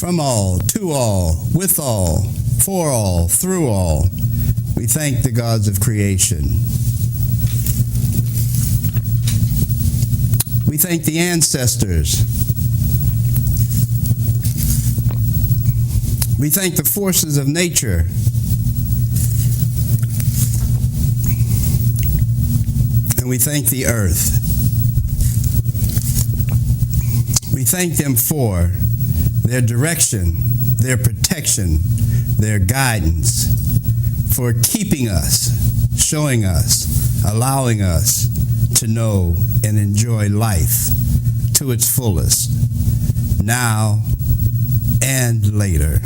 from all, to all, with all, for all, through all. We thank the gods of creation. We thank the ancestors. We thank the forces of nature. And we thank the earth. We thank them for their direction, their protection, their guidance, for keeping us, showing us, allowing us to know and enjoy life to its fullest, now and later.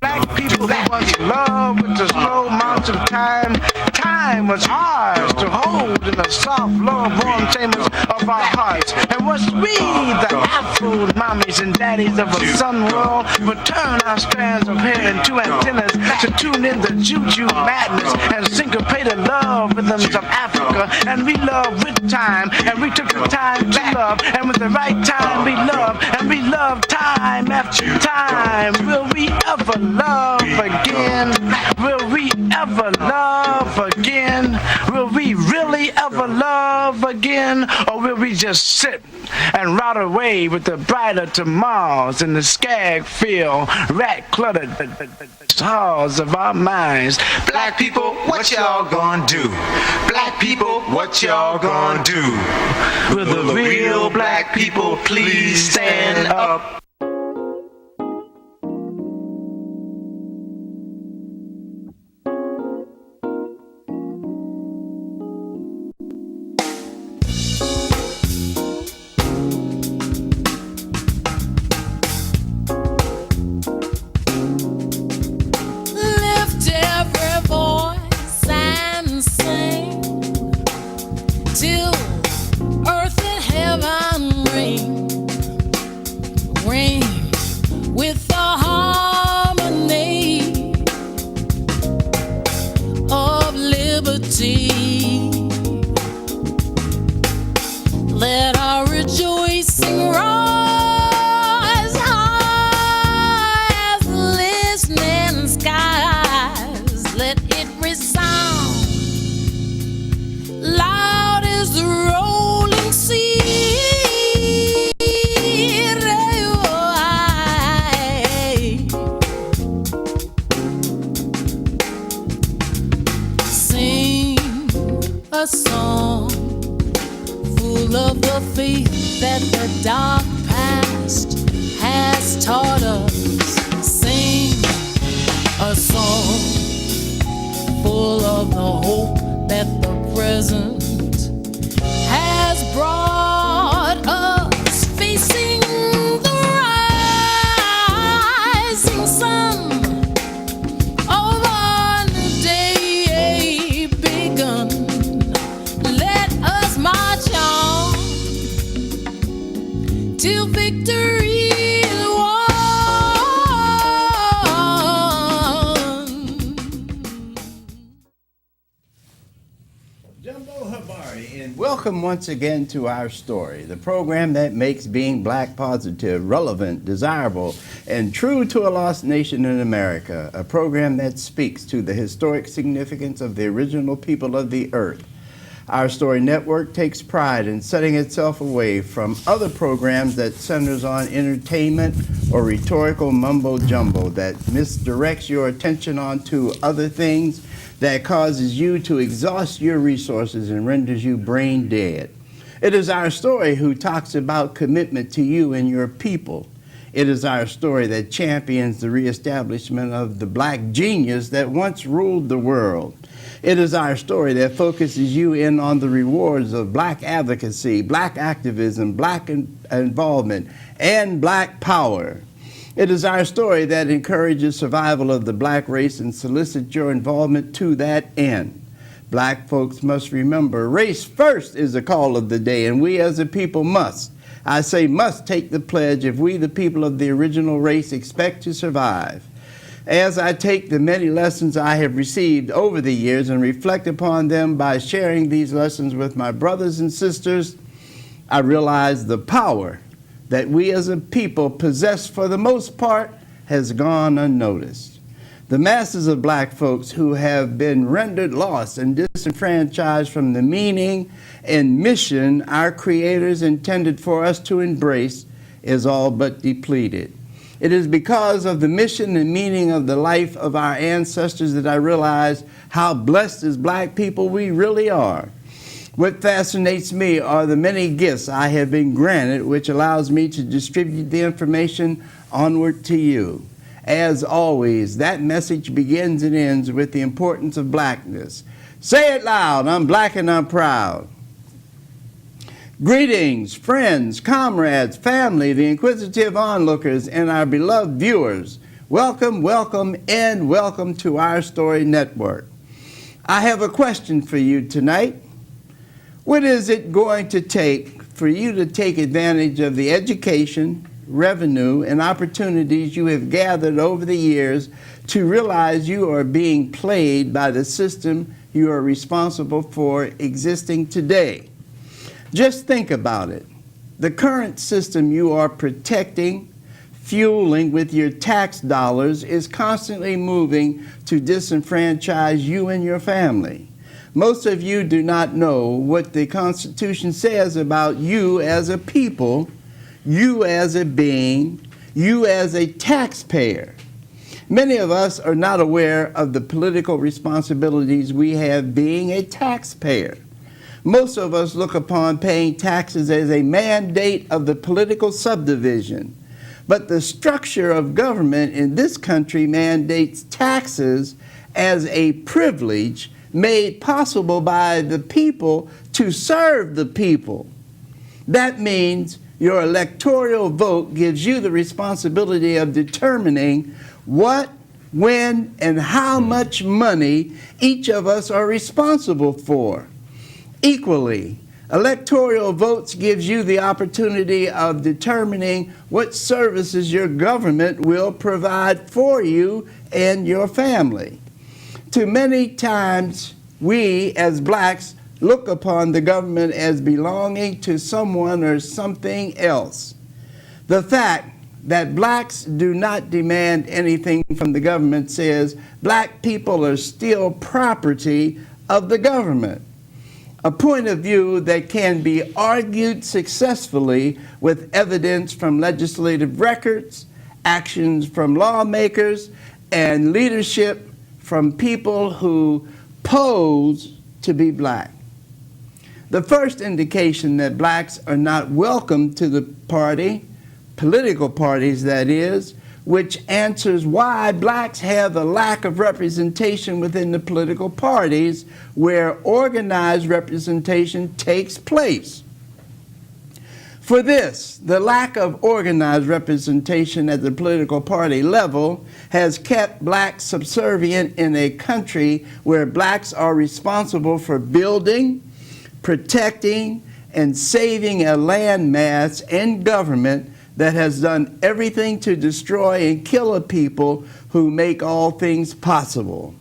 Black people that once loved with the slow march of time. Time was ours to hold in the soft, low-born chambers of our hearts. And once we, the Afro mommies and daddies of a sun world, would turn our strands of hair into antennas to tune in the juju madness and syncopated love rhythms of Africa. And we loved with time, and we took the time to love. And with the right time we loved, and we loved time after time. Will we ever love again? Will we ever love again? Will we really ever love again? Or will we just sit and rot away with the brighter tomorrows in the skag field, rat-cluttered halls of our minds? Black people, what y'all gonna do? Black people, what y'all gonna do? Will the real black people please stand up? Let our rejoicing rise high as listening skies. Let it resound loud as the rolling sea. Sing a song full of the faith that the dark past has taught us. Sing a song full of the hope that the present has brought us. Facing the rising sun of our new day begun. Let us march on till victory is won. Jumbo Habari, and welcome once again to Our Story, the program that makes being black positive, relevant, desirable, and true to a lost nation in America, a program that speaks to the historic significance of the original people of the earth. Our Story Network takes pride in setting itself away from other programs that centers on entertainment or rhetorical mumbo-jumbo that misdirects your attention onto other things, that causes you to exhaust your resources and renders you brain dead. It is Our Story who talks about commitment to you and your people. It is Our Story that champions the reestablishment of the black genius that once ruled the world. It is Our Story that focuses you in on the rewards of black advocacy, black activism, black involvement, and black power. It is Our Story that encourages survival of the black race and solicits your involvement to that end. Black folks must remember, race first is the call of the day, and we as a people must, I say must, take the pledge if we, the people of the original race, expect to survive. As I take the many lessons I have received over the years and reflect upon them by sharing these lessons with my brothers and sisters, I realize the power that we as a people possess for the most part has gone unnoticed. The masses of black folks who have been rendered lost and disenfranchised from the meaning and mission our creators intended for us to embrace is all but depleted. It is because of the mission and meaning of the life of our ancestors that I realize how blessed as black people we really are. What fascinates me are the many gifts I have been granted, which allows me to distribute the information onward to you. As always, that message begins and ends with the importance of blackness. Say it loud, I'm black and I'm proud. Greetings, friends, comrades, family, the inquisitive onlookers, and our beloved viewers. Welcome, welcome, and welcome to Our Story Network. I have a question for you tonight. What is it going to take for you to take advantage of the education, revenue, and opportunities you have gathered over the years to realize you are being played by the system you are responsible for existing today? Just think about it. The current system you are protecting, fueling with your tax dollars is constantly moving to disenfranchise you and your family. Most of you do not know what the Constitution says about you as a people, you as a being, you as a taxpayer. Many of us are not aware of the political responsibilities we have being a taxpayer. Most of us look upon paying taxes as a mandate of the political subdivision. But the structure of government in this country mandates taxes as a privilege made possible by the people to serve the people. That means your electoral vote gives you the responsibility of determining what, when, and how much money each of us are responsible for. Equally, electoral votes gives you the opportunity of determining what services your government will provide for you and your family. Too many times, we as blacks look upon the government as belonging to someone or something else. The fact that blacks do not demand anything from the government says black people are still property of the government. A point of view that can be argued successfully with evidence from legislative records, actions from lawmakers, and leadership from people who pose to be black. The first indication that blacks are not welcome to the party, political parties that is, which answers why blacks have a lack of representation within the political parties where organized representation takes place. For this, the lack of organized representation at the political party level has kept blacks subservient in a country where blacks are responsible for building, protecting, and saving a landmass and government that has done everything to destroy and kill a people who make all things possible.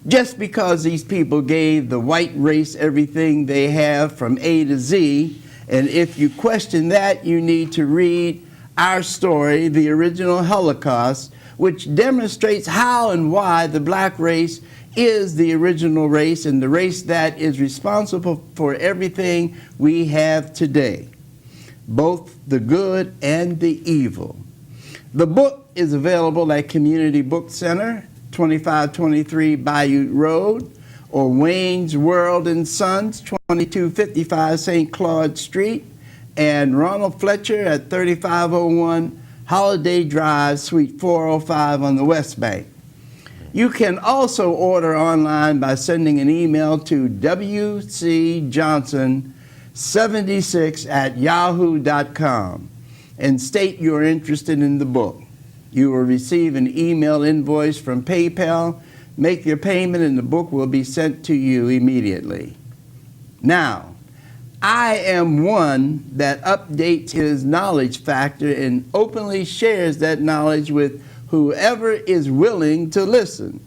Just because these people gave the white race everything they have from A to Z, and if you question that, you need to read Our Story, the original Holocaust, which demonstrates how and why the black race is the original race and the race that is responsible for everything we have today, both the good and the evil. The book is available at Community Book Center, 2523 Bayou Road, or Wayne's World and Sons, 2255 St. Claude Street, and Ronald Fletcher at 3501 Holiday Drive, Suite 405 on the West Bank. You can also order online by sending an email to wcjohnson76@yahoo.com and state you're interested in the book. You will receive an email invoice from PayPal. Make your payment and the book will be sent to you immediately. Now, I am one that updates his knowledge factor and openly shares that knowledge with whoever is willing to listen.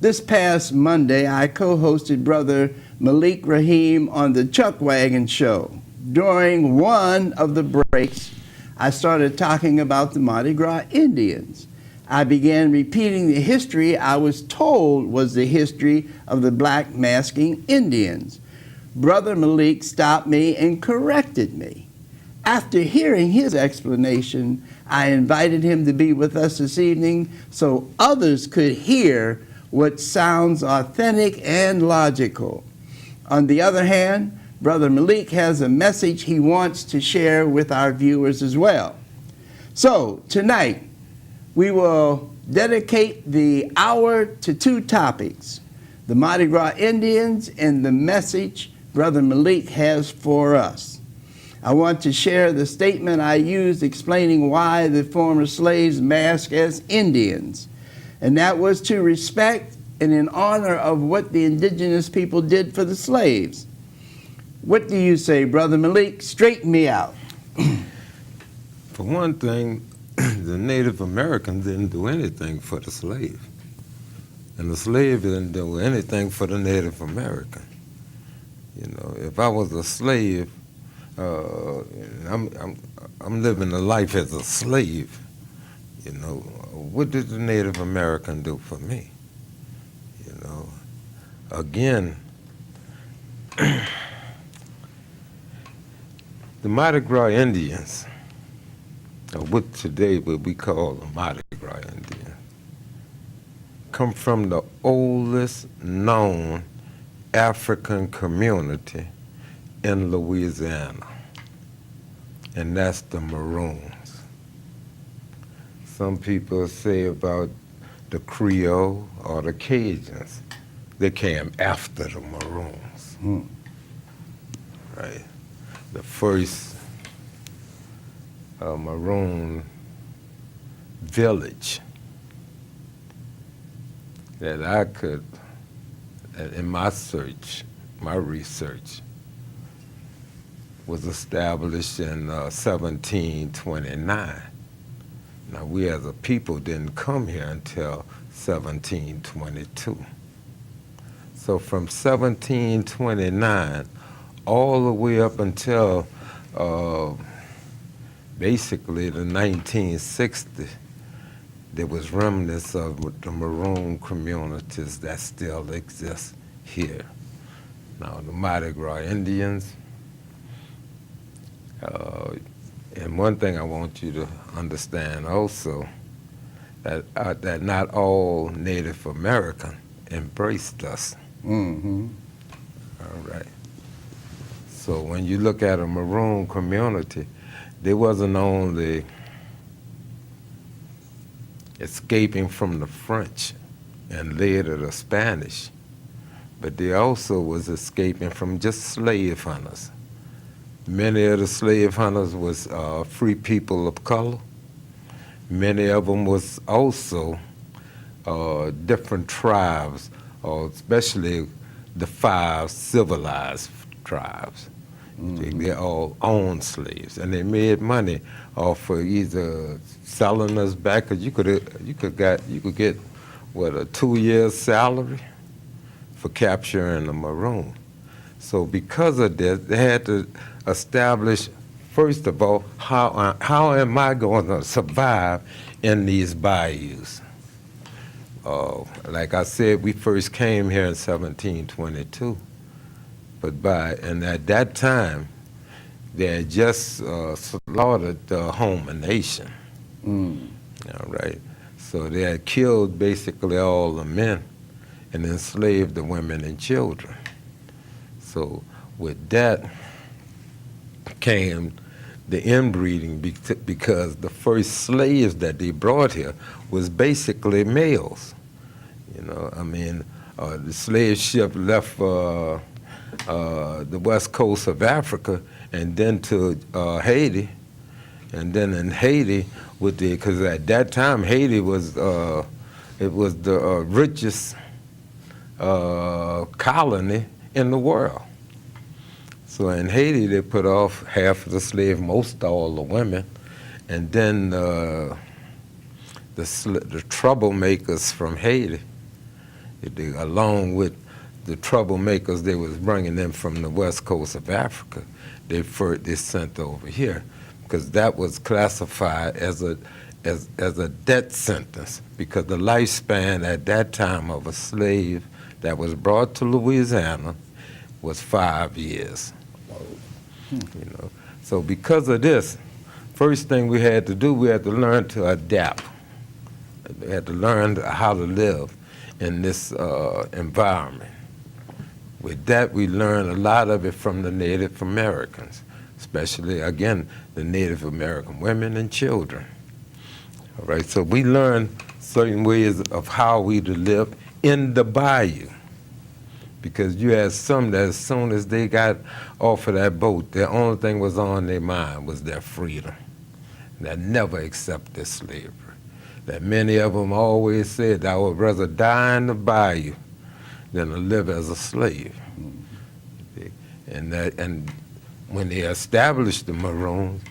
This past Monday, I co-hosted Brother Malik on the Chuck Wagon Show. During one of the breaks, I started talking about the Mardi Gras Indians. I began repeating the history I was told was the history of the black masking Indians. Brother Malik stopped me and corrected me. After hearing his explanation, I invited him to be with us this evening so others could hear what sounds authentic and logical. On the other hand, Brother Malik has a message he wants to share with our viewers as well. So tonight, we will dedicate the hour to two topics, the Mardi Gras Indians and the message Brother Malik has for us. I want to share the statement I used explaining why the former slaves masked as Indians, and that was to respect and in honor of what the indigenous people did for the slaves. What do you say, Brother Malik? Straighten me out. For one thing, the Native Americans didn't do anything for the slave. And the slave didn't do anything for the Native American. You know, if I was a slave, I'm living a life as a slave, you know, what did the Native American do for me? You know, again, the Mardi Gras Indians, or what today would we call the Mardi Gras Indians, come from the oldest known African community in Louisiana, and that's the Maroons. Some people say about the Creole or the Cajuns, they came after the Maroons, right? The first Maroon village that I could, in my search, my research, was established in 1729. Now, we as a people didn't come here until 1722. So from 1729 all the way up until basically the 1960s, there was remnants of the Maroon communities that still exist here. Now, the Mardi Gras Indians, and one thing I want you to understand also, that not all Native American embraced us. Mm-hmm. All right. So when you look at a Maroon community, they wasn't only escaping from the French and later the Spanish, but they also was escaping from just slave hunters. Many of the slave hunters was free people of color. Many of them was also different tribes, especially the 5 civilized tribes. Mm-hmm. They all owned slaves, and they made money off of either selling us back, cause you could get what, a 2-year salary for capturing a Maroon. So because of this, they had to establish, first of all, how am I going to survive in these bayous? Like I said, we first came here in 1722, and at that time, they had just slaughtered the Homer Nation. All right, so they had killed basically all the men and enslaved the women and children. So with that came the inbreeding, because the first slaves that they brought here was basically males. You know, I mean, the slave ship left the west coast of Africa and then to Haiti, and then in Haiti, because at that time Haiti was it was the richest colony in the world. So in Haiti, they put off half of the slaves, most all the women, and then the troublemakers from Haiti, along with the troublemakers they was bringing them from the west coast of Africa, they sent over here, because that was classified as a death sentence, because the lifespan at that time of a slave that was brought to Louisiana was 5 years. You know, so because of this, first thing we had to do, we had to learn to adapt. We had to learn how to live in this environment. With that, we learned a lot of it from the Native Americans, especially, again, the Native American women and children. All right, so we learned certain ways of how we to live in the bayou, because you had some that as soon as they got off of that boat, the only thing was on their mind was their freedom. That never accepted slavery. That many of them always said, I would rather die in the bayou than to live as a slave. And when they established the Maroons,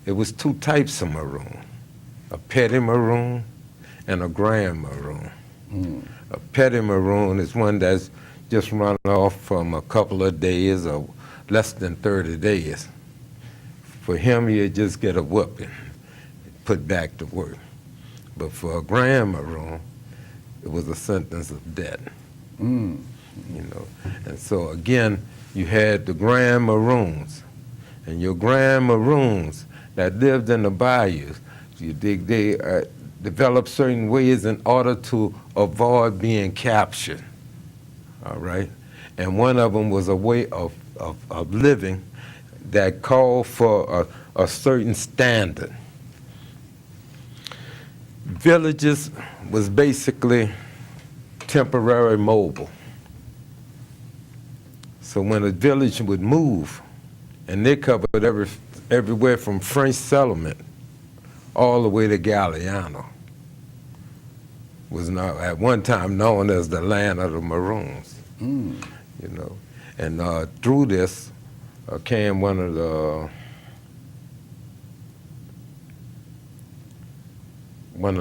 it was two types of Maroon, a petty Maroon and a grand Maroon. A petty Maroon is one that's just run off from a couple of days or less than 30 days. For him, he'd just get a whooping, put back to work. But for a grand Maroon, it was a sentence of death. You know, and so again, you had the Grand Maroons, and your Grand Maroons that lived in the bayous, they developed certain ways in order to avoid being captured. All right, and one of them was a way of living that called for a certain standard. Villages was basically temporary mobile. So when a village would move, and they covered everywhere from French settlement all the way to Galliano, was now at one time known as the land of the Maroons. You know, and through this came one of the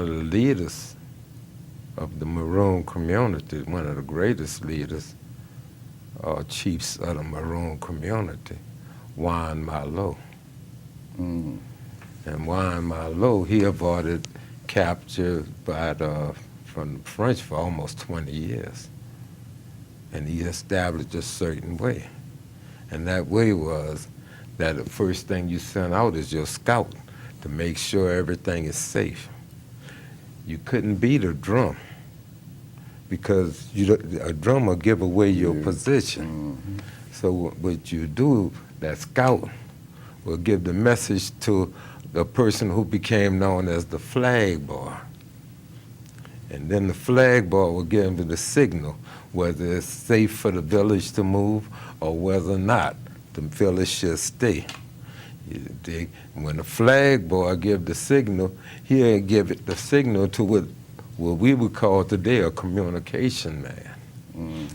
leaders of the Maroon community, one of the greatest leaders, chiefs of the Maroon community, Juan Malo. And Juan Malo, he avoided capture from the French for almost 20 years. And he established a certain way. And that way was that the first thing you send out is your scout to make sure everything is safe. You couldn't beat a drum, because a drum will give away your position. So what you do, that scout will give the message to the person who became known as the flag boy. And then the flag boy will give him the signal whether it's safe for the village to move or whether or not the village should stay. You dig? When the flag boy give the signal, he'll give it the signal to what we would call today a communication man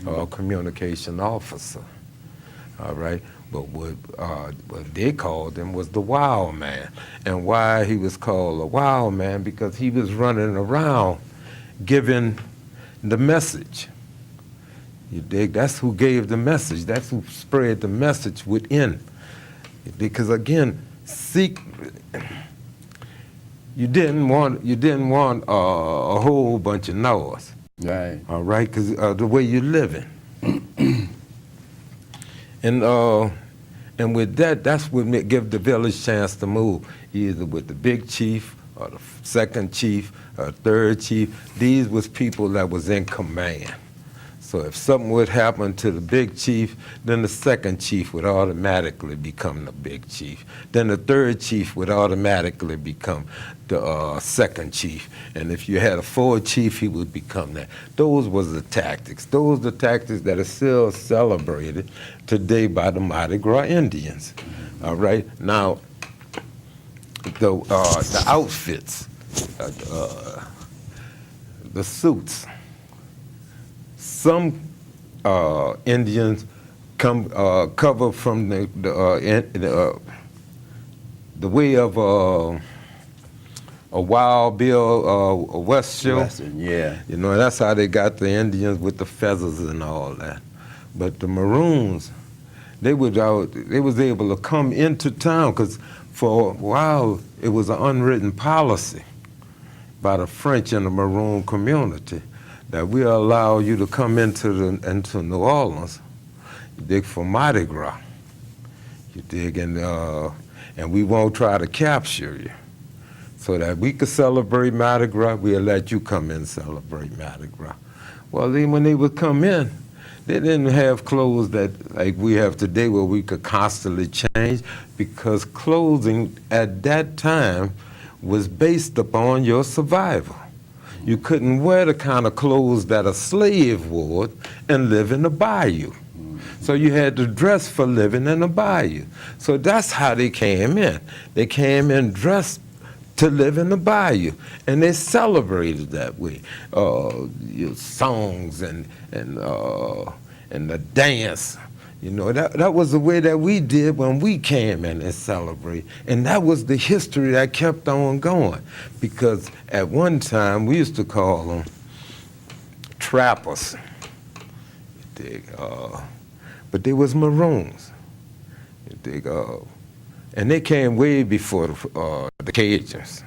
or a communication officer. All right? But what they called him was the wild man. And why he was called a wild man? Because he was running around giving the message. You dig? That's who gave the message. That's who spread the message within. Because again, you didn't want a whole bunch of noise. Right. All right, because the way you're living. And with that, that's what give the village chance to move, either with the big chief or the second chief or third chief. These was people that was in command. So if something would happen to the big chief, then the second chief would automatically become the big chief. Then the third chief would automatically become the second chief. And if you had a fourth chief, he would become that. Those was the tactics. Those the tactics that are still celebrated today by the Mardi Gras Indians. All right? Now, the outfits, the suits. Some Indians cover from the way of a Wild Bill, a West show. Western, yeah. You know, that's how they got the Indians with the feathers and all that. But the Maroons, they was able to come into town, because for a while it was an unwritten policy by the French in the Maroon community that we allow you to come into New Orleans, you dig, for Mardi Gras, you dig, and we won't try to capture you. So that we could celebrate Mardi Gras, we'll let you come in and celebrate Mardi Gras. Well, then when they would come in, they didn't have clothes that like we have today where we could constantly change, because clothing at that time was based upon your survival. You couldn't wear the kind of clothes that a slave wore and live in the bayou. So you had to dress for living in the bayou. So that's how they came in. They came in dressed to live in the bayou, and they celebrated that way. Songs and the dance, that was the way that we did when we came in and celebrated. And that was the history that kept on going, because at one time we used to call them trappers, but they was Maroons. And they came way before the Cajuns.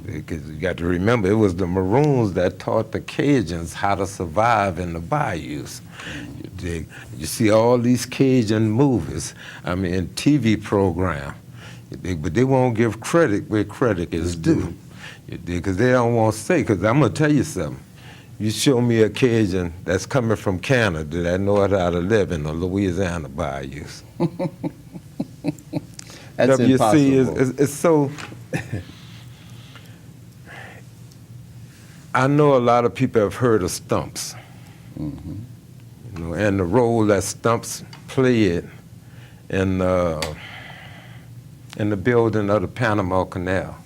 Because you got to remember, it was the Maroons that taught the Cajuns how to survive in the bayous. You dig? You see all these Cajun movies, TV program, you dig? But they won't give credit where credit is due. You dig? Because they don't want to say, because I'm going to tell you something. You show me a Cajun that's coming from Canada that knows how to live in the Louisiana bayous. That's impossible. It's so. I know a lot of people have heard of Stumps, and the role that Stumps played in the building of the Panama Canal.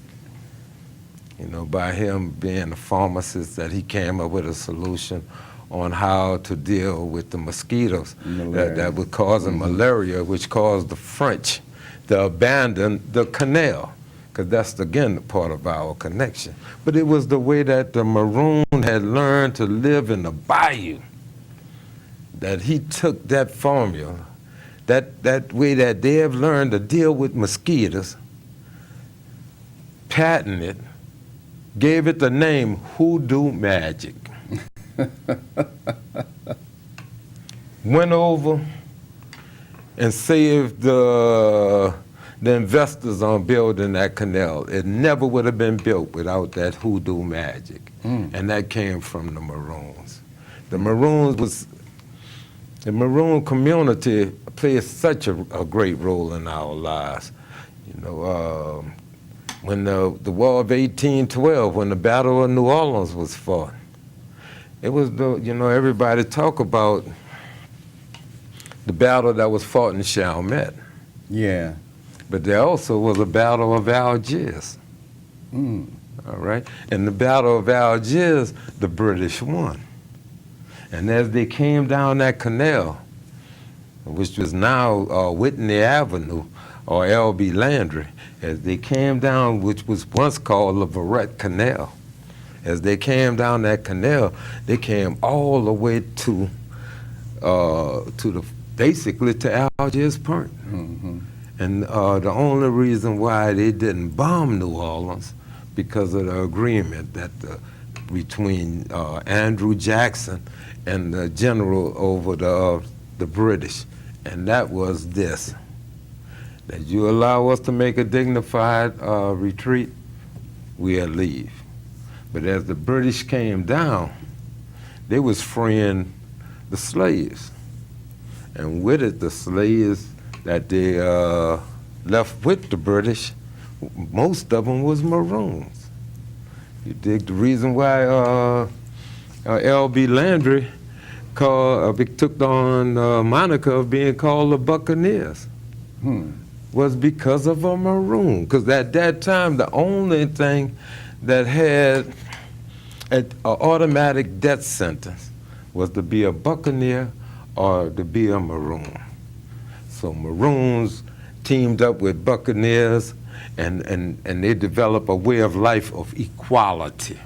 By him being a pharmacist, that he came up with a solution on how to deal with the mosquitoes that were causing malaria, which caused the French to abandon the canal, because that's, again, part of our connection. But it was the way that the Maroon had learned to live in the bayou, that he took that formula, that way that they have learned to deal with mosquitoes, patented it, gave it the name hoodoo magic. Went over and saved the investors on building that canal. It never would have been built without that hoodoo magic. And that came from the Maroons. The Maroon community played such a great role in our lives. When the War of 1812, when the Battle of New Orleans was fought, it was everybody talk about the battle that was fought in Chalmette. Yeah. But there also was a Battle of Algiers. All right? In the Battle of Algiers, the British won. And as they came down that canal, which was now Whitney Avenue, or L.B. Landry, as they came down, which was once called the Verret Canal, as they came down that canal, they came all the way to basically to Algiers Point. And the only reason why they didn't bomb New Orleans, because of the agreement that between Andrew Jackson and the general over the British, and that was this: that you allow us to make a dignified retreat, we'll leave. But as the British came down, they was freeing the slaves. And with it, the slaves that they left with the British, most of them was Maroons. You dig? The reason why L.B. Landry took on moniker of being called the Buccaneers was because of a Maroon. Because at that time, the only thing that had an automatic death sentence was to be a Buccaneer or to be a Maroon. So Maroons teamed up with Buccaneers, and they developed a way of life of equality.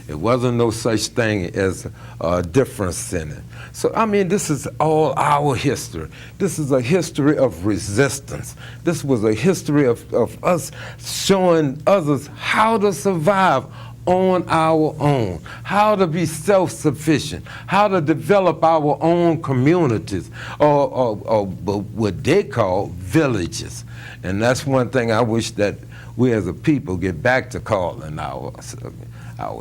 It wasn't no such thing as a difference in it. So, I mean, this is all our history. This is a history of resistance. This was a history of us showing others how to survive on our own, how to be self-sufficient, how to develop our own communities, or what they call villages. And that's one thing I wish that we as a people get back to calling our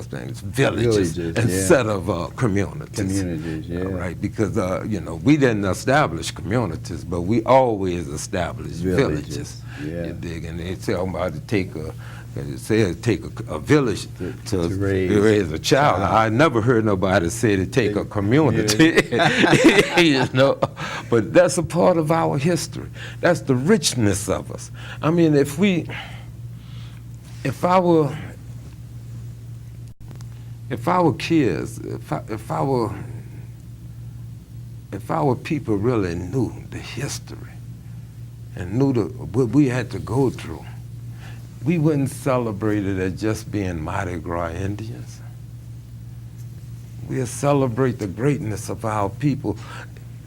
things villages instead of communities. Communities, yeah. Right, because you know, we didn't establish communities, but we always established villages. Yeah. You dig? And they tell about to take a a village to raise a child. I never heard nobody say to take a community, you know. But that's a part of our history. That's the richness of us. I mean, if our kids, if our people really knew the history and knew what we had to go through, we wouldn't celebrate it as just being Mardi Gras Indians. We'll celebrate the greatness of our people,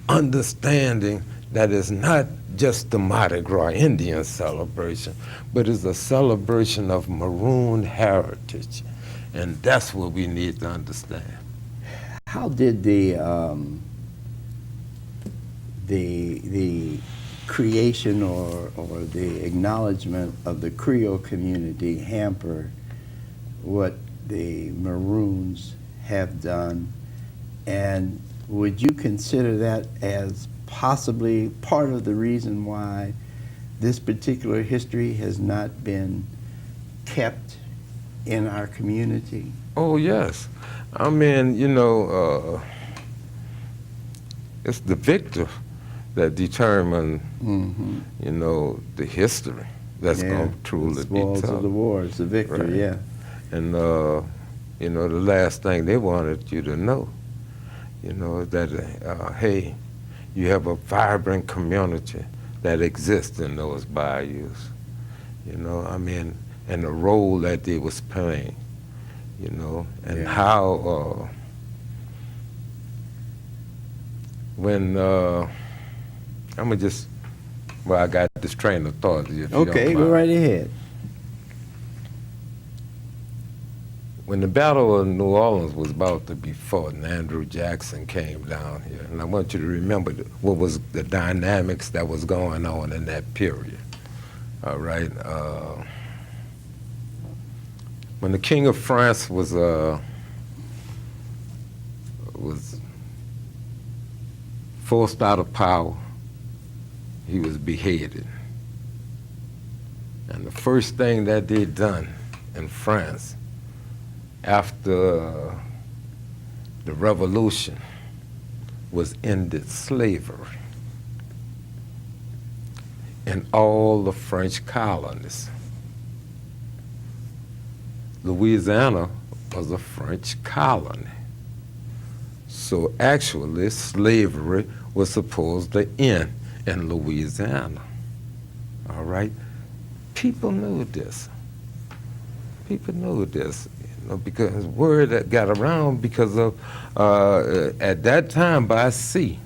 understanding that it's not just the Mardi Gras Indian celebration, but it's a celebration of Maroon heritage. And that's what we need to understand. How did the creation or the acknowledgement of the Creole community hamper what the Maroons have done? And would you consider that as possibly part of the reason why this particular history has not been kept in our community? Oh, yes. I mean, you know, it's the victor that determine, you know, the history that's going to truly be told. The of the wars, the victor, right. Yeah. And, you know, the last thing they wanted you to know, you know, is that, hey, you have a vibrant community that exists in those bayous, you know, I mean, and the role that they was playing, you know, and how, when, I'm gonna just, well, I got this train of thought. Okay, go right ahead. When the Battle of New Orleans was about to be fought and Andrew Jackson came down here, and I want you to remember what was the dynamics that was going on in that period, all right? When the King of France was forced out of power, he was beheaded. And the first thing that they done in France after the revolution was ended slavery in all the French colonies. Louisiana was a French colony. So actually slavery was supposed to end in Louisiana, all right? People knew this. People knew this, you know, because word that got around because of, at that time by sea,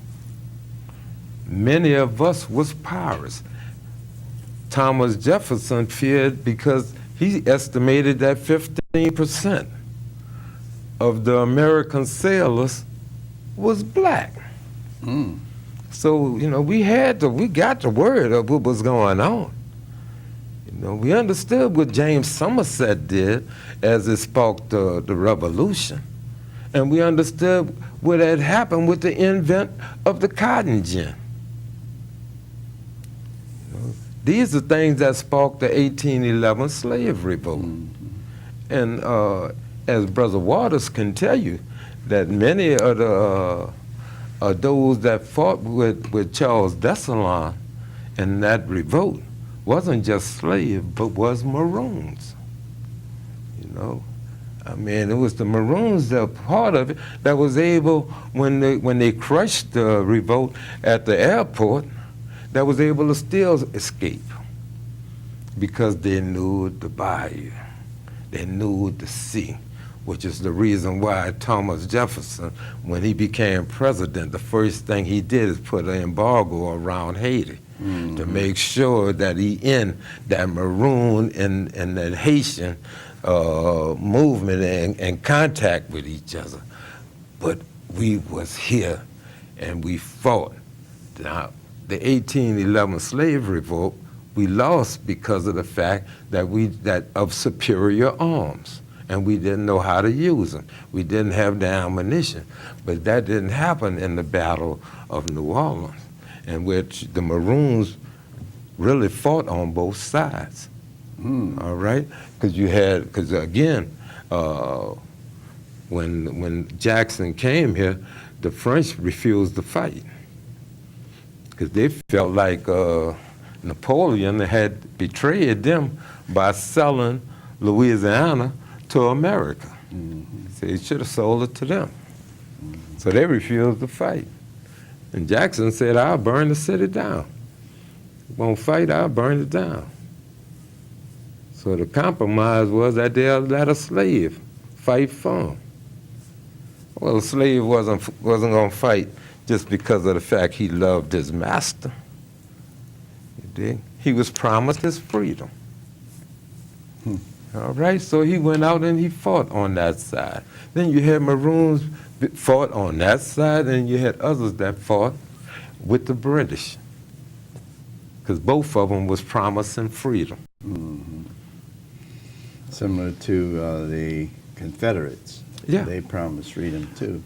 many of us was pirates. Thomas Jefferson feared because he estimated that 15% of the American sailors was black. So, you know, we got the word of what was going on. You know, we understood what James Somerset did as it sparked the revolution. And we understood what had happened with the invent of the cotton gin. You know, these are things that sparked the 1811 slave revolt. And as Brother Waters can tell you, that many of those that fought with Charles Dessalines in that revolt wasn't just slaves, but was Maroons. You know, I mean, it was the Maroons that were part of it that was able, when they crushed the revolt at the airport, that was able to still escape. because they knew the bayou. They knew the sea, which is the reason why Thomas Jefferson, when he became president, the first thing he did is put an embargo around Haiti to make sure that he end that Maroon and that Haitian movement and contact with each other. But we was here and we fought. Now, the 1811 slave revolt, we lost because of the fact that of superior arms, and we didn't know how to use them. We didn't have the ammunition, but that didn't happen in the Battle of New Orleans, in which the Maroons really fought on both sides. All right, because again, when Jackson came here, the French refused to fight because they felt like Napoleon had betrayed them by selling Louisiana to America. So he should have sold it to them. So they refused to fight. And Jackson said, I'll burn the city down. Won't fight, I'll burn it down. So the compromise was that they'll let a slave fight for them. Well, the slave wasn't going to fight just because of the fact he loved his master. You dig? He was promised his freedom. All right, so he went out and he fought on that side. Then you had Maroons fought on that side, and you had others that fought with the British, because both of them was promising freedom. Similar to the Confederates. Yeah. They promised freedom too.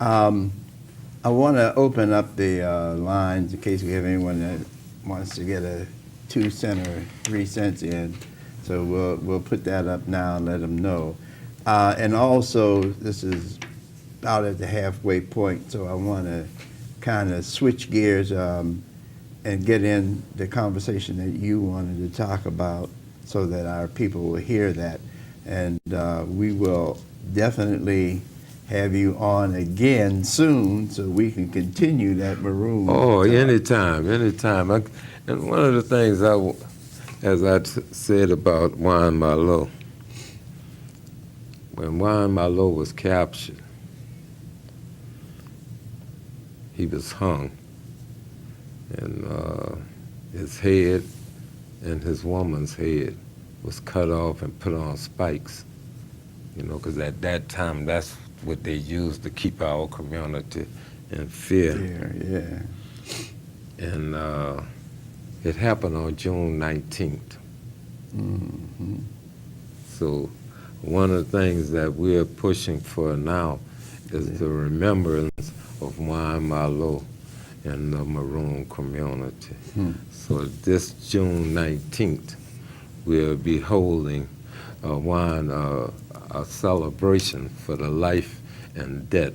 I want to open up the lines in case we have anyone that wants to get a 2 cent or 3 cents in. So we'll put that up now and let them know. And also, this is about at the halfway point, so I want to kind of switch gears and get in the conversation that you wanted to talk about so that our people will hear that. And we will definitely have you on again soon so we can continue that Maroon. Oh, anytime. And one of the things as I said about Juan Malo, when Juan Malo was captured, he was hung, and his head and his woman's head was cut off and put on spikes, because at that time, that's what they used to keep our community in fear. Yeah. And it happened on June 19th. So one of the things that we're pushing for now is the remembrance of Juan Malo and the Maroon community. So this June 19th, we'll be holding a celebration for the life and death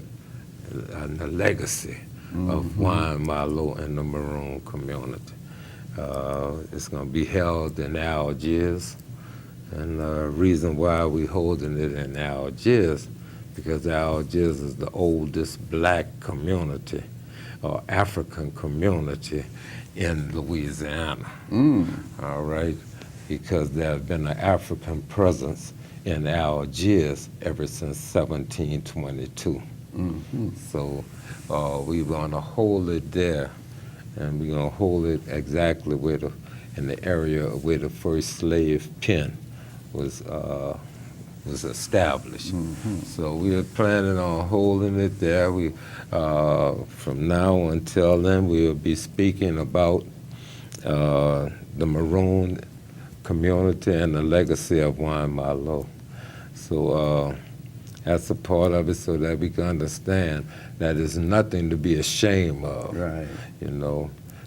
and the legacy of Juan Malo and the Maroon community. It's going to be held in Algiers, and the reason why we're holding it in Algiers, because Algiers is the oldest black community or African community in Louisiana. All right, because there's been an African presence in Algiers ever since 1722. So we're going to hold it there, and we're going to hold it exactly in the area where the first slave pen was established. So we're planning on holding it there. We, from now until then, we'll be speaking about the Maroon community and the legacy of Juan Malo. So that's a part of it, so that we can understand that there's nothing to be ashamed of. Right.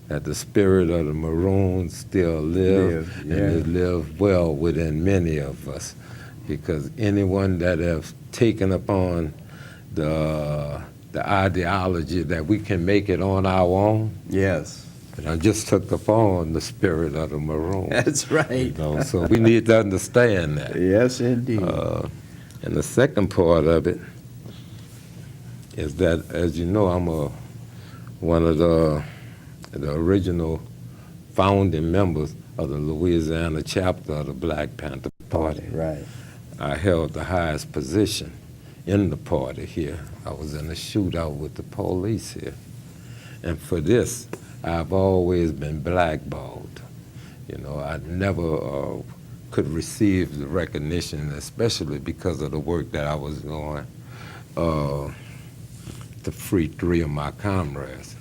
That the spirit of the Maroons still live, and it live well within many of us. Because anyone that has taken upon the ideology that we can make it on our own, and I just took upon the spirit of the Maroon. That's right. So we need to understand that. Yes, indeed. And the second part of it is that, as you know, I'm one of the original founding members of the Louisiana chapter of the Black Panther Party. Right. I held the highest position in the party here. I was in a shootout with the police here. And for this, I've always been blackballed. You know, I never could receive the recognition, especially because of the work that I was doing to free 3 of my comrades.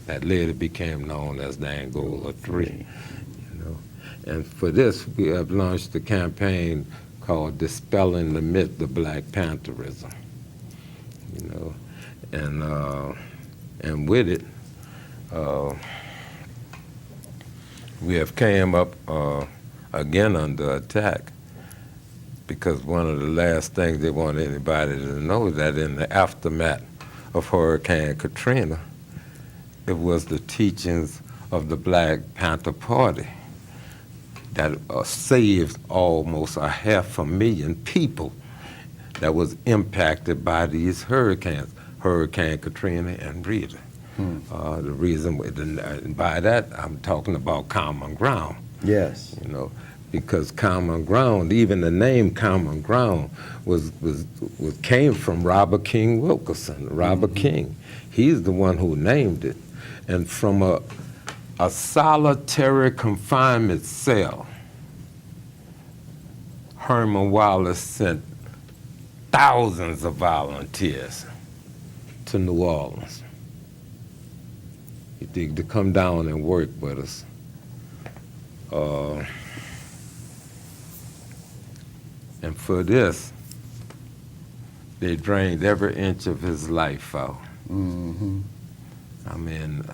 That later became known as the Angola 3. You know? And for this, we have launched a campaign called Dispelling the Myth of Black Pantherism. You know, and with it, we have came up again under attack, because one of the last things they want anybody to know is that in the aftermath of Hurricane Katrina, it was the teachings of the Black Panther Party that saved almost 500,000 people that was impacted by these hurricanes, Hurricane Katrina and Rita. The reason, by that, I'm talking about common ground. Yes. You know, because common ground, even the name common ground came from Robert King Wilkerson. Robert King, he's the one who named it. And from a solitary confinement cell, Herman Wallace sent thousands of volunteers to New Orleans to come down and work with us. And for this, they drained every inch of his life out. I mean,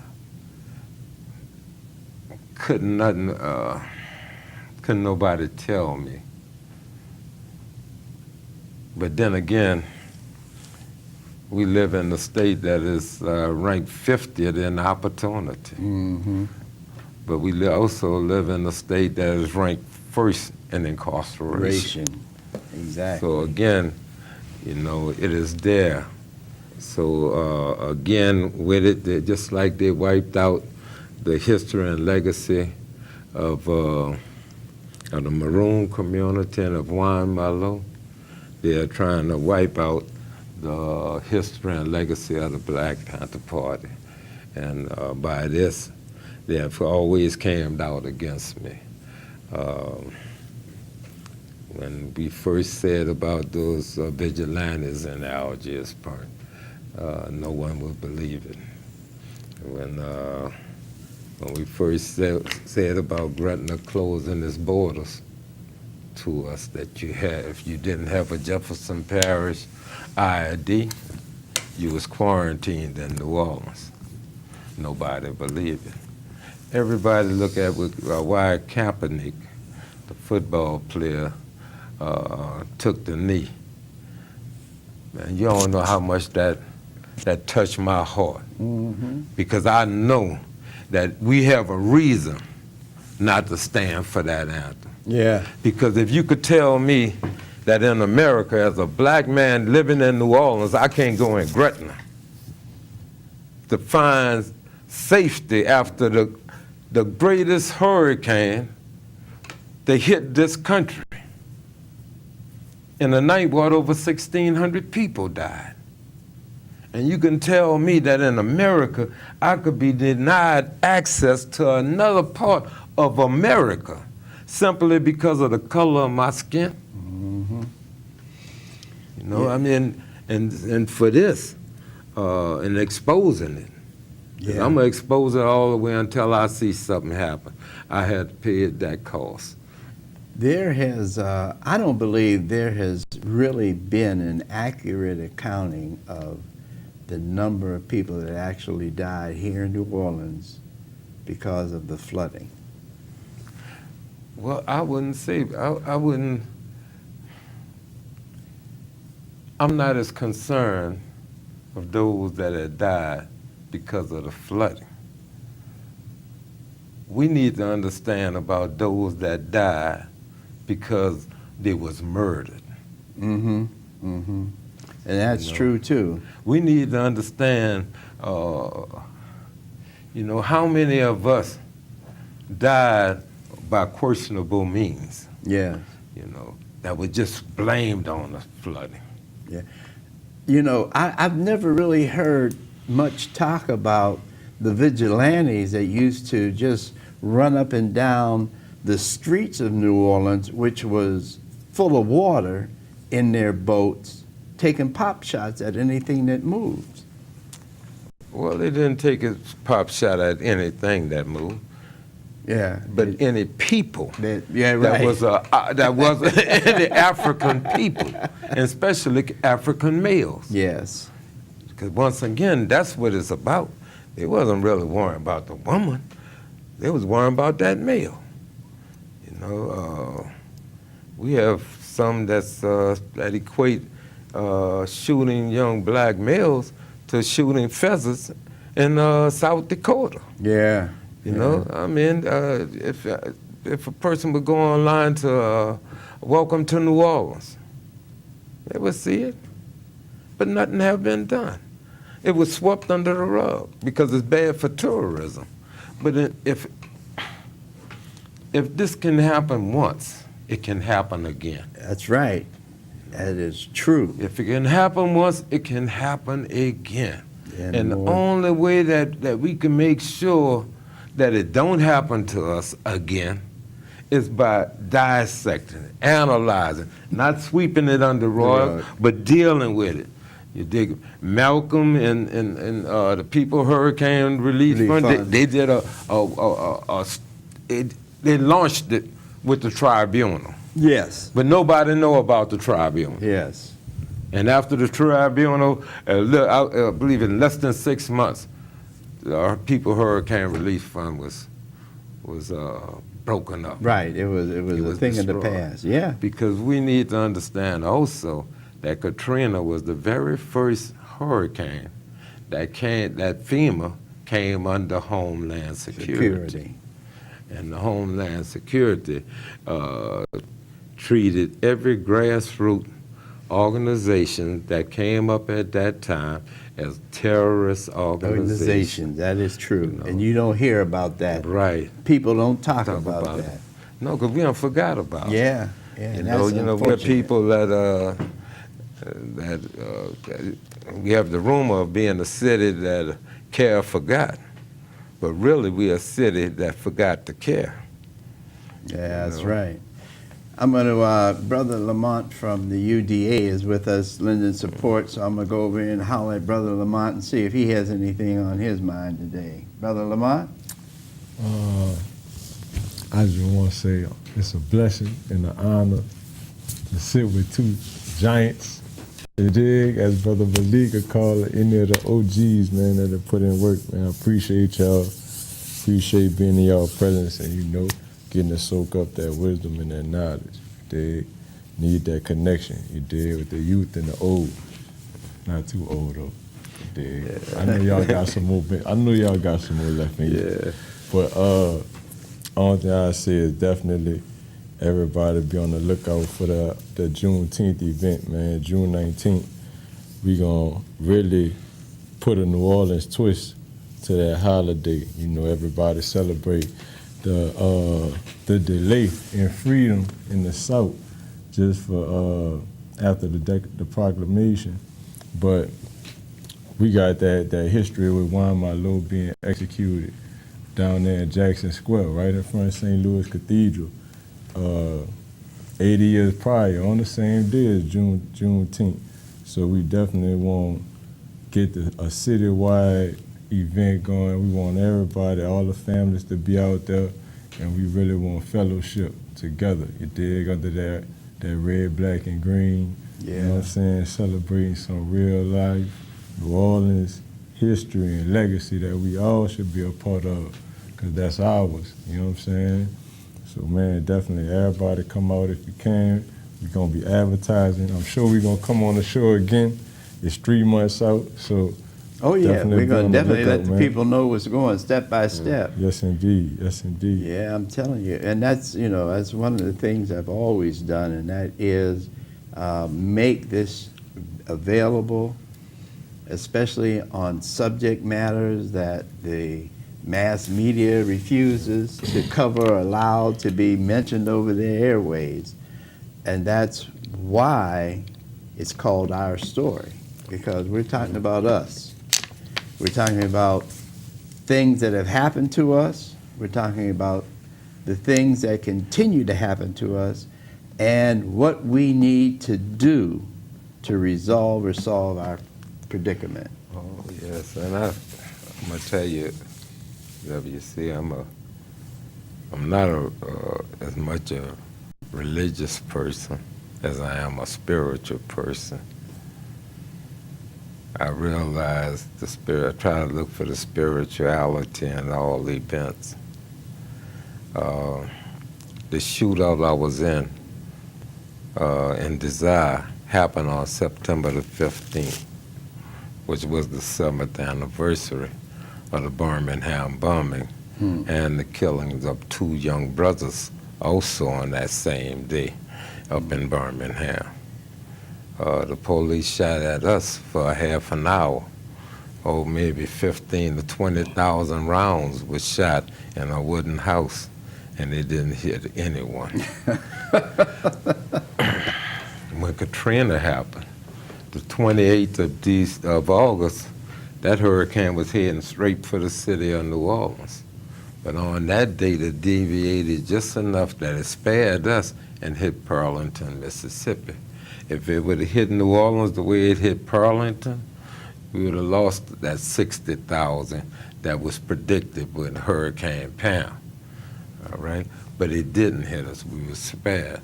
couldn't nobody tell me. But then again, we live in a state that is ranked 50th in opportunity. But we also live in a state that is ranked first in incarceration. Exactly. So again, you know, it is there. So again, with it, just like they wiped out the history and legacy of the Maroon community and of Juan Malo, they are trying to wipe out the history and legacy of the Black Panther Party. And by this, they have always camped out against me. When we first said about those vigilantes in Algiers-Park, no one would believe it. When we first said about Gretna closing its borders to us, that if you didn't have a Jefferson Parish ID, you was quarantined in New Orleans. Nobody believed it. Everybody look at why Kaepernick, the football player, took the knee. Man, you don't know how much that touched my heart. Because I know that we have a reason not to stand for that anthem. Yeah. Because if you could tell me that in America, as a black man living in New Orleans, I can't go in Gretna to find safety after the greatest hurricane that hit this country. In the night, what, over 1,600 people died. And you can tell me that in America, I could be denied access to another part of America simply because of the color of my skin. You know, yeah. I mean, and for this, and exposing it. Yeah. I'm gonna expose it all the way until I see something happen. I had to pay it that cost. There has, I don't believe there has really been an accurate accounting of the number of people that actually died here in New Orleans because of the flooding. Well, I wouldn't say, I wouldn't, I'm not as concerned of those that had died because of the flooding. We need to understand about those that died because they was murdered. And that's true too. We need to understand, you know, how many of us died by questionable means, Yeah. that were just blamed on the flooding. I've never really heard much talk about the vigilantes that used to just run up and down the streets of New Orleans, which was full of water, in their boats, taking pop shots at anything that moved. Well, they didn't take a pop shot at anything that moved, Yeah. but any people Yeah, right. that was any African people, and especially African males. Yes. Because once again, that's what it's about. They wasn't really worrying about the woman. They was worrying about that male. We have some that equate shooting young black males to shooting pheasants in South Dakota. Yeah. I mean, if a person would go online to Welcome to New Orleans, they would see it, but nothing have been done. It was swept under the rug because it's bad for tourism. But if this can happen once, it can happen again. That's right. That is true. If it can happen once, it can happen again. Yeah, and the Lord. only way that we can make sure that it don't happen to us again is by dissecting it, analyzing, not sweeping it under the rug, but dealing with it. You dig? Malcolm and the people Hurricane Relief Fund, they did they launched it with the tribunal. Yes. But nobody know about the tribunal. Yes. And after the tribunal, I believe in less than 6 months, our People Hurricane Relief Fund was broken up. Right. It was a thing in the past. Yeah. Because we need to understand also that Katrina was the very first hurricane that FEMA came under Homeland Security. And the Homeland Security treated every grassroots organization that came up at that time as terrorist organizations. That is true. And you don't hear about that. Right. People don't talk about that. No, because we don't forgot about it. Yeah. We're people that we have the rumor of being a city that care forgot, but really we are a city that forgot to care. Yeah, that's right. I'm going to, Brother Lamont from the UDA is with us lending support, so I'm going to go over here and holler at Brother Lamont and see if he has anything on his mind today. Brother Lamont? I just want to say it's a blessing and an honor to sit with two giants. You dig, as Brother Malik would call it, any of the OGs, man, that have put in work, man. I appreciate y'all. Appreciate being in y'all presence and, getting to soak up that wisdom and that knowledge. You dig? Need that connection, you dig, with the youth and the old. Not too old, though. You dig? Yeah. I know y'all got some more left in you. Yeah. But only thing I say is definitely everybody be on the lookout for the Juneteenth event, man. June 19th. We gonna really put a New Orleans twist to that holiday. Everybody celebrate the delay in freedom in the South just for after the proclamation. But we got that history with Juan Malo being executed down there in Jackson Square, right in front of St. Louis Cathedral, 80 years prior, on the same day as Juneteenth. So we definitely want to get a citywide event going. We want everybody, all the families to be out there, and we really want fellowship together. You dig, under that red, black, and green. Yeah. You know what I'm saying? Celebrating some real life New Orleans history and legacy that we all should be a part of, because that's ours. You know what I'm saying? So, man, definitely everybody come out if you can. We're going to be advertising. I'm sure we're going to come on the show again. It's 3 months out, so oh, yeah, we're going to definitely let the people know what's going step by step. Yes, indeed. Yes, indeed. Yeah, I'm telling you. And that's, that's one of the things I've always done, and that is make this available, especially on subject matters that the mass media refuses to cover or allow to be mentioned over their airwaves. And that's why it's called Our Story, because we're talking about us. We're talking about things that have happened to us. We're talking about the things that continue to happen to us and what we need to do to resolve or solve our predicament. Oh, yes, and I'm going to tell you, WC, I'm not as much a religious person as I am a spiritual person. I realize the spirit, I try to look for the spirituality in all events. The shootout I was in Desire, happened on September the 15th, which was the 7th anniversary of the Birmingham bombing and the killings of 2 young brothers also on that same day up in Birmingham. The police shot at us for a half an hour. Oh, maybe 15 to 20,000 rounds was shot in a wooden house, and it didn't hit anyone. When Katrina happened, the 28th of August, that hurricane was heading straight for the city of New Orleans. But on that day, it deviated just enough that it spared us and hit Pearlington, Mississippi. If it would have hit New Orleans the way it hit Pearlington, we would have lost that 60,000 that was predicted with Hurricane Pam, all right? But it didn't hit us, we were spared.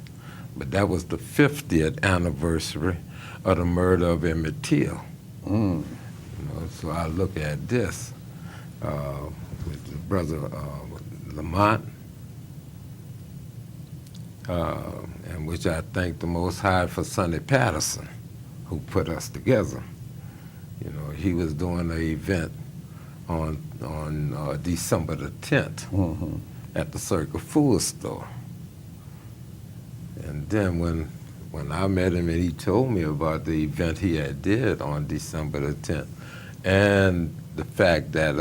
But that was the 50th anniversary of the murder of Emmett Till. You know, so I look at this with the brother Lamont, and which I thank the Most High for Sonny Patterson, who put us together. You know, he was doing an event on December the 10th at the Circle Food Store. And then when I met him and he told me about the event he had did on December the 10th and the fact that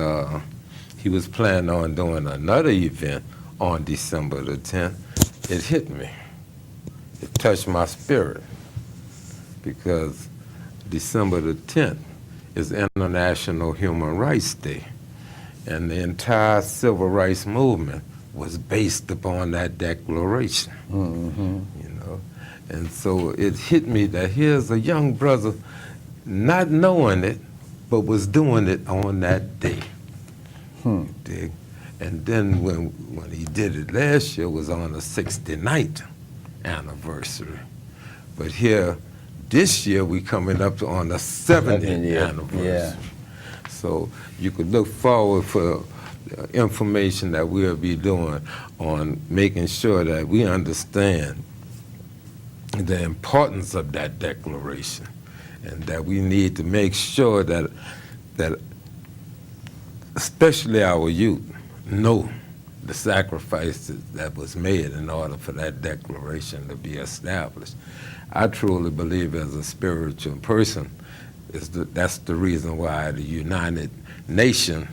he was planning on doing another event on December the 10th, it hit me. It touched my spirit because December the 10th is International Human Rights Day, and the entire civil rights movement was based upon that declaration, you know. And so it hit me that here's a young brother not knowing it, but was doing it on that day. You dig? And then when he did it last year, it was on the 69th anniversary. But here, this year, we coming up on the 70th anniversary. Yeah. So you could look forward for information that we'll be doing on making sure that we understand the importance of that declaration, and that we need to make sure that especially our youth know the sacrifices that was made in order for that declaration to be established. I truly believe as a spiritual person, that's the reason why the United Nations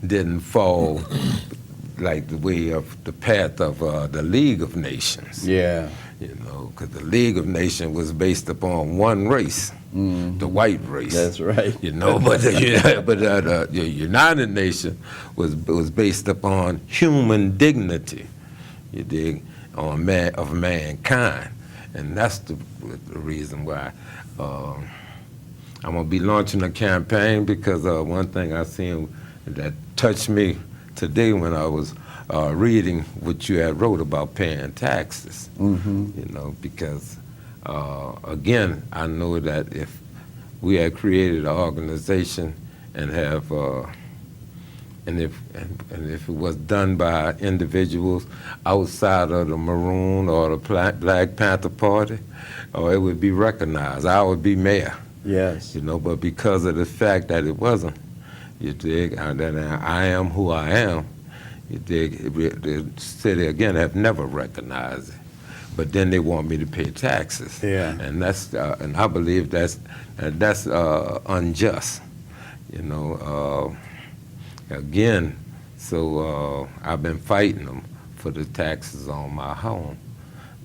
didn't fall like the way of the path of the League of Nations. Yeah. You know, because the League of Nations was based upon one race, the white race. That's right. You know, but the United Nations was based upon human dignity, you dig, of mankind. And that's the reason why I'm going to be launching a campaign, because one thing I seen that touched me today when I was reading what you had wrote about paying taxes, you know, because again, I know that if we had created an organization and have, and if it was done by individuals outside of the Maroon or the Black Panther Party, it would be recognized. I would be mayor. Yes. You know, but because of the fact that it wasn't, you dig, that I am who I am, you dig, the city, again, have never recognized it. But then they want me to pay taxes. Yeah. And that's, and I believe that's unjust. You know, again, So I've been fighting them for the taxes on my home,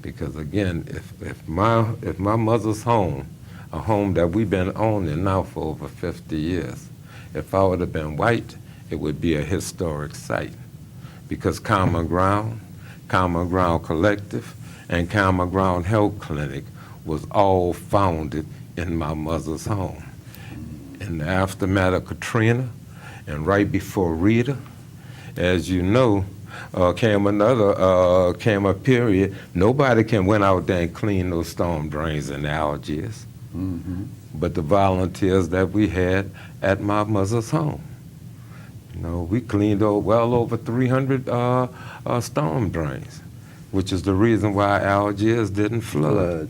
because again, if my mother's home, a home that we've been owning now for over 50 years, if I would have been white, it would be a historic site, because Common Ground Collective, and Common Ground Health Clinic was all founded in my mother's home. In the aftermath of Katrina and right before Rita, as you know, came a period, nobody went out there and clean those storm drains in Algiers, but the volunteers that we had at my mother's home. You know, we cleaned well over 300 storm drains, which is the reason why Algiers didn't flood.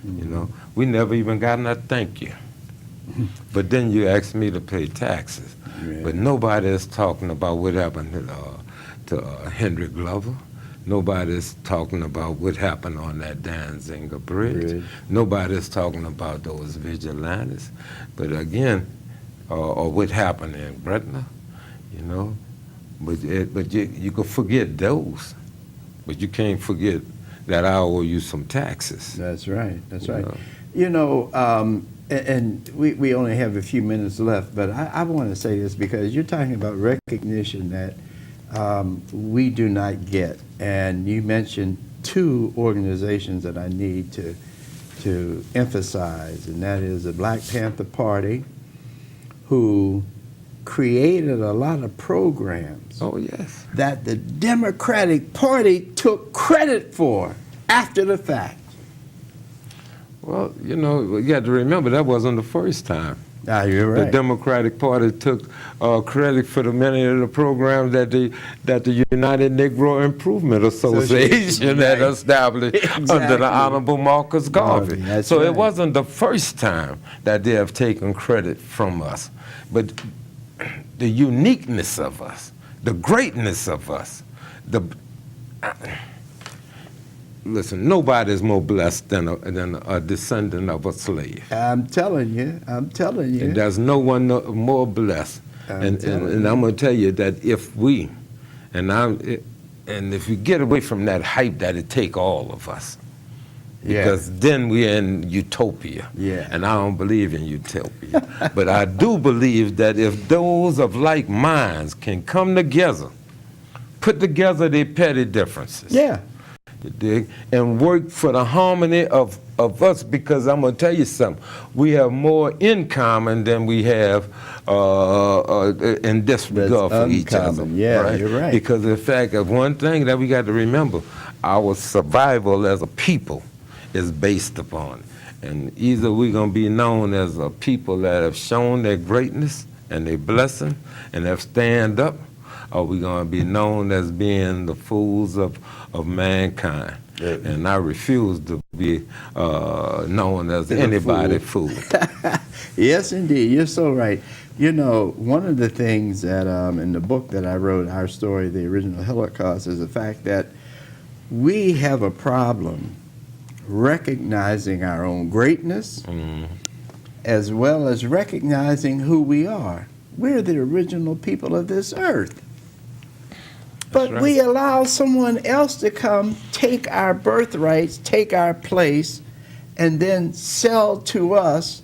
You know, we never even got a thank you. But then you asked me to pay taxes. Yeah. But nobody is talking about what happened to Henry Glover. Nobody's talking about what happened on that Danziger Bridge. Nobody's talking about those vigilantes. But again, or what happened in Gretna, you know. But you can forget those, but you can't forget that I owe you some taxes. That's right. That's right. know. You know, and we only have a few minutes left, but I want to say this because you're talking about recognition that we do not get. And you mentioned two organizations that I need to emphasize, and that is the Black Panther Party, who created a lot of programs Oh, yes. that the Democratic Party took credit for after the fact. Well, you know, you got to remember that wasn't the first time. Ah, you're The right. Democratic Party took credit for the many of the programs that the United Negro Improvement Association had established under Exactly. the Honorable Marcus Garvey. That's So right. it wasn't the first time that they have taken credit from us, but the uniqueness of us, the greatness of us, listen, nobody is more blessed than a descendant of a slave. I'm telling you. And there's no one more blessed. And telling I'm going to tell you that if we, and if we get away from that hype that it take all of us, because then we're in utopia. Yeah. And I don't believe in utopia. But I do believe that if those of like minds can come together, put together their petty differences. Yeah. You dig? And work for the harmony of us, because I'm going to tell you something. We have more in common than we have in disregard for each other. Yeah, right? you're right. Because in fact, one thing that we got to remember, our survival as a people is based upon. And either we're going to be known as a people that have shown their greatness and their blessing and have stand up, or we're going to be known as being the fools of mankind. Yeah. And I refuse to be known as anybody fool. Yes, indeed. You're so right. You know, one of the things that in the book that I wrote, Our Story, the Original Holocaust, is the fact that we have a problem recognizing our own greatness as well as recognizing who we are. We're the original people of this earth. But right. we allow someone else to come, take our birthrights, take our place, and then sell to us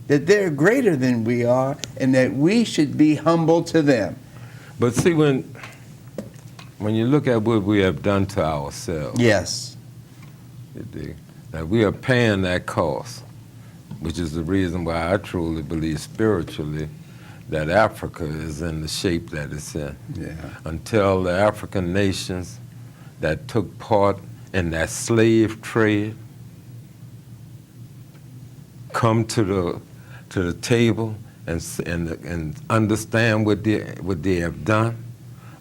that they're greater than we are and that we should be humble to them. But see, when you look at what we have done to ourselves, Yes. that we are paying that cost, which is the reason why I truly believe spiritually that Africa is in the shape that it's in. Yeah. Until the African nations that took part in that slave trade come to the table and understand what they have done,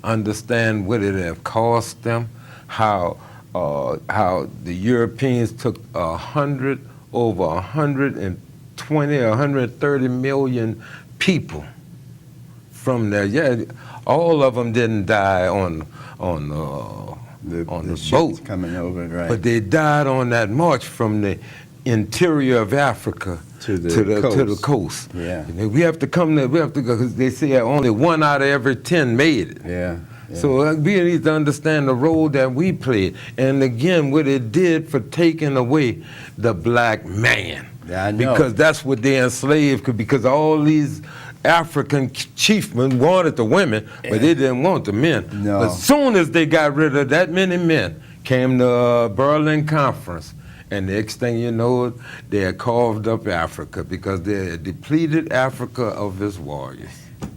understand what it have cost them, how the Europeans took over 120 or 130 million people from there. Yeah, all of them didn't die on the ships boat coming over, right? but they died on that march from the interior of Africa To the to the coast. coast. Yeah. You know, we have to go, because they say only 1 out of every 10 made it. Yeah. So we need to understand the role that we played. And again, what it did for taking away the black man. Yeah, I know. Because that's what they enslaved, because all these African chiefmen wanted the women, but they didn't want the men. No. But soon as they got rid of that many men, came the Berlin Conference. And next thing you know, they had carved up Africa, because they had depleted Africa of its warriors.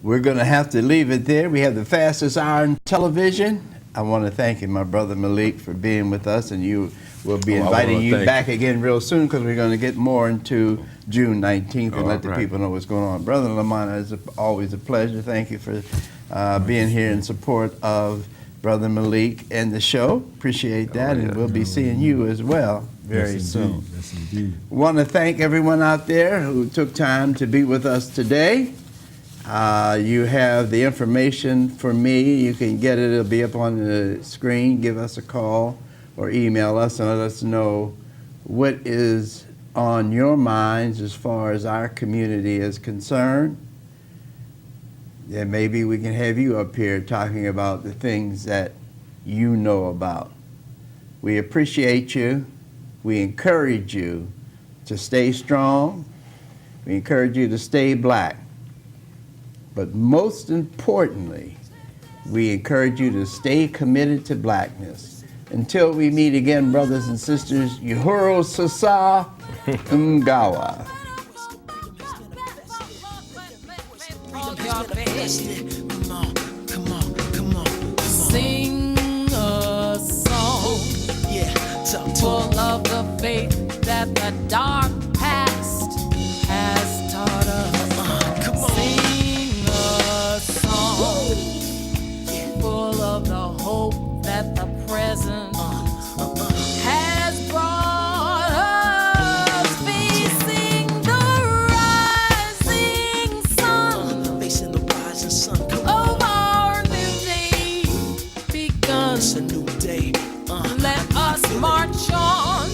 We're going to have to leave it there. We have the fastest hour in television. I want to thank you, my brother Malik, for being with us, and you will be inviting you back again real soon, because we're going to get more into June 19th and let the people know what's going on. Brother Lamont, it's always a pleasure. Thank you for being here in support of Brother Malik and the show. Appreciate that, and we'll be seeing you as well very soon. Yes, indeed. Want to thank everyone out there who took time to be with us today. You have the information for me. You can get it. It'll be up on the screen. Give us a call or email us and let us know what is on your minds as far as our community is concerned. Then maybe we can have you up here talking about the things that you know about. We appreciate you. We encourage you to stay strong. We encourage you to stay black. But most importantly, we encourage you to stay committed to blackness. Until we meet again, brothers and sisters, Uhuru Sasa Mgawa. Sing a song, full of the faith that the dark past has taught us. Sing a song, full of the hope that the present has brought us. Facing the rising sun, of our new day begun. It's a new day. Let us march on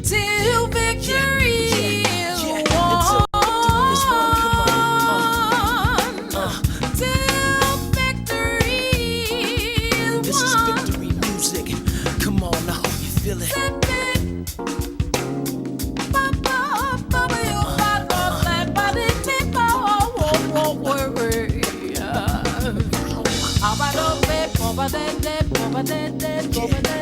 till victory is won. Till victory is This is won. victory music. Come on, I hope you feel it. Over